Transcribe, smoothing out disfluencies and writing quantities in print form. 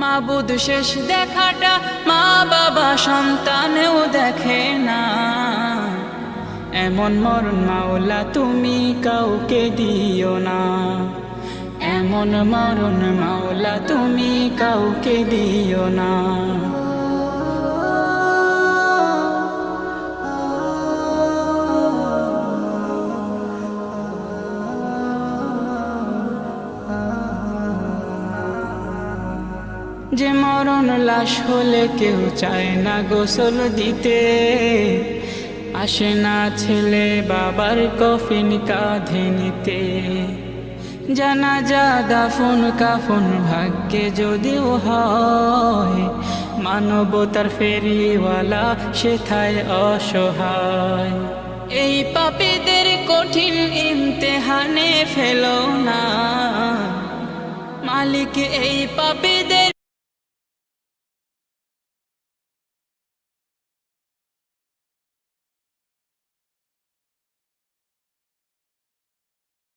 মাবুদ শেষ দেখাটা মা বাবা সন্তানেও দেখে না। এমন মরণ মাওলা তুমি কাউকে দিও না, এমন মরণ মাওলা তুমি কাউকে দিও না। যে মরণ লাশ হলে কেউ চায় না গোসল দিতে, আসে না ছেলে বাবার কফিন কাঁধে নিতে। জানাজা দাফন কাফন ভাগ্যে যদিও হয়, মানবতার ফেরিওয়ালা সেথায় অসহায়। এই পাপীদের কঠিন ইমতেহানে ফেলো না, মালিক এই পাপী